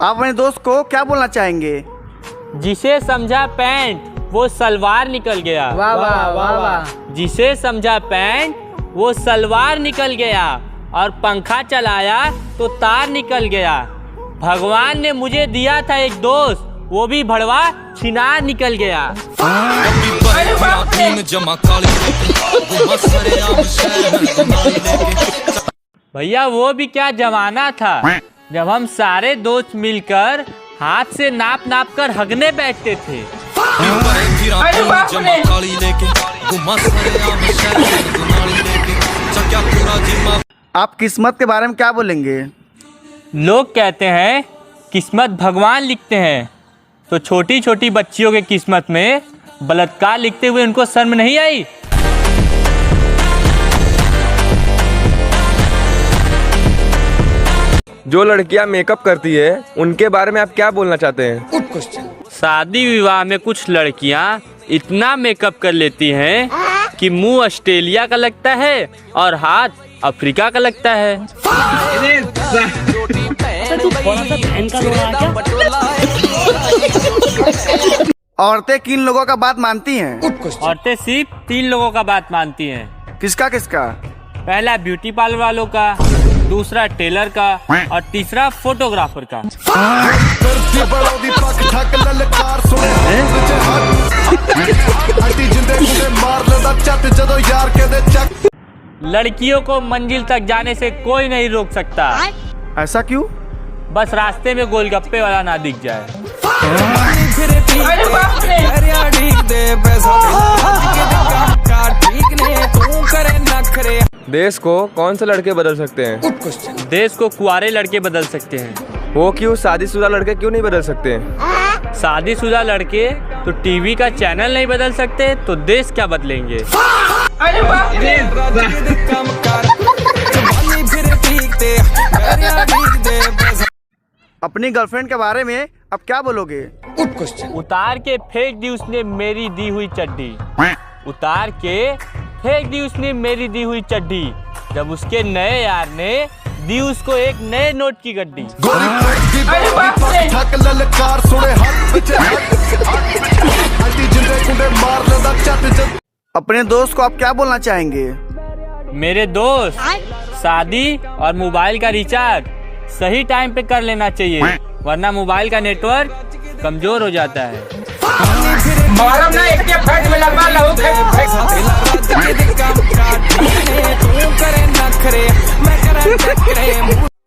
आप अपने दोस्त को क्या बोलना चाहेंगे? जिसे समझा पैंट वो सलवार निकल गया। वाह वाह वाह वाह। जिसे समझा पैंट वो सलवार निकल गया, और पंखा चलाया तो तार निकल गया। भगवान ने मुझे दिया था एक दोस्त, वो भी भड़वा छिनार निकल गया। भैया वो भी क्या जमाना था जब हम सारे दोस्त मिलकर हाथ से नाप नाप कर हगने बैठते थे। आप किस्मत के बारे में क्या बोलेंगे? लोग कहते हैं किस्मत भगवान लिखते हैं, तो छोटी छोटी बच्चियों के किस्मत में बलात्कार लिखते हुए उनको शर्म नहीं आई? जो लड़कियां मेकअप करती है उनके बारे में आप क्या बोलना चाहते हैं? शादी विवाह में कुछ लड़कियां इतना मेकअप कर लेती हैं कि मुंह ऑस्ट्रेलिया का लगता है और हाथ अफ्रीका का लगता है। औरतें किन लोगों का बात मानती हैं? औरतें सिर्फ 3 लोगों का बात मानती हैं। किसका किसका? पहला ब्यूटी पार्लर वालों का, दूसरा टेलर का, और तीसरा फोटोग्राफर का। लड़कियों को मंजिल तक जाने से कोई नहीं रोक सकता। ऐसा क्यों? बस रास्ते में गोलगप्पे वाला ना दिख जाए। देश को कौन से लड़के बदल सकते हैं? देश को कुंवारे लड़के बदल सकते हैं। वो क्यों? शादीशुदा लड़के क्यों नहीं बदल सकते हैं? शादीशुदा लड़के तो टीवी का चैनल नहीं बदल सकते, तो देश क्या बदलेंगे? अपनी गर्लफ्रेंड के बारे में अब क्या बोलोगे? उतार के फेंक दी उसने मेरी दी हुई चड्डी। उतार के फेंक दी उसने मेरी दी हुई चड्डी, जब उसके नए यार ने दी उसको एक नए नोट की गड्डी। अपने दोस्त को आप क्या बोलना चाहेंगे? मेरे दोस्त, शादी और मोबाइल का रिचार्ज सही टाइम पे कर लेना चाहिए, वरना मोबाइल का नेटवर्क कमजोर हो जाता है।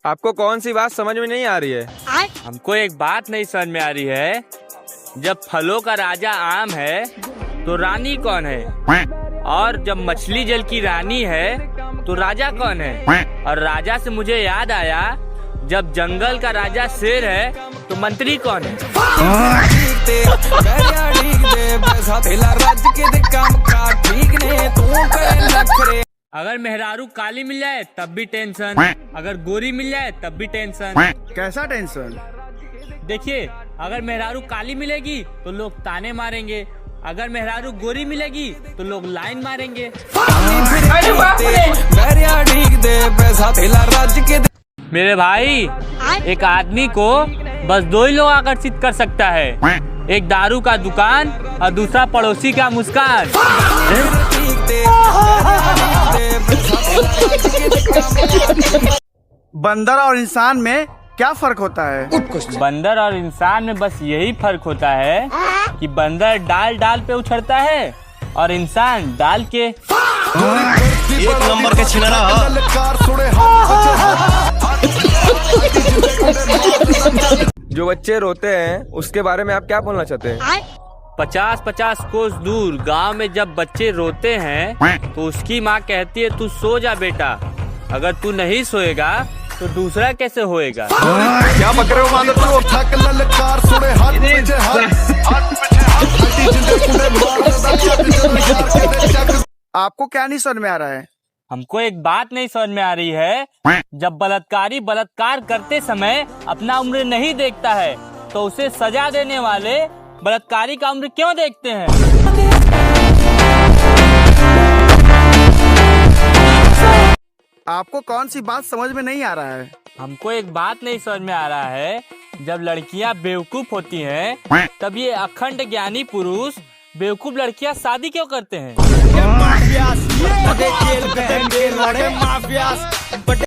आपको कौन सी बात समझ में नहीं आ रही है? हमको एक बात नहीं समझ में आ रही है, जब फलों का राजा आम है तो रानी कौन है? और जब मछली जल की रानी है तो राजा कौन है? और राजा से मुझे याद आया, जब जंगल का राजा शेर है तो मंत्री कौन है? अगर मेहरारू काली मिल जाए तब भी टेंशन, अगर गोरी मिल जाए तब भी टेंशन। कैसा टेंशन? देखिए, अगर मेहरारू काली मिलेगी तो लोग ताने मारेंगे, अगर मेहरारू गोरी मिलेगी तो लोग लाइन मारेंगे। मेरे भाई, एक आदमी को बस 2 ही लोग आकर्षित कर सकता है, एक दारू का दुकान और दूसरा पड़ोसी का मुस्कान। बंदर और इंसान में क्या फर्क होता है? बंदर और इंसान में बस यही फर्क होता है कि बंदर डाल डाल पे उछलता है और इंसान डाल के। एक नंबर के छिनारा। जो बच्चे रोते हैं उसके बारे में आप क्या बोलना चाहते हैं? 50-50 कोस दूर गांव में जब बच्चे रोते हैं तो उसकी माँ कहती है, तू सो जा बेटा, अगर तू नहीं सोएगा तो दूसरा कैसे होएगा? क्या बक रहे हो? आपको क्या नहीं समझ में आ रहा है? हमको एक बात नहीं समझ में आ रही है, जब बलात्कारी बलात्कार करते समय अपना उम्र नहीं देखता है तो उसे सजा देने वाले बलात्कारी का उम्र क्यों देखते हैं? आपको कौन सी बात समझ में नहीं आ रहा है? हमको एक बात नहीं समझ में आ रहा है, जब लड़कियां बेवकूफ होती हैं, तब ये अखंड ज्ञानी पुरुष बेवकूफ लड़कियां शादी क्यों करते हैं? बड़े जेल बहन के लड़े माफियास, बड़े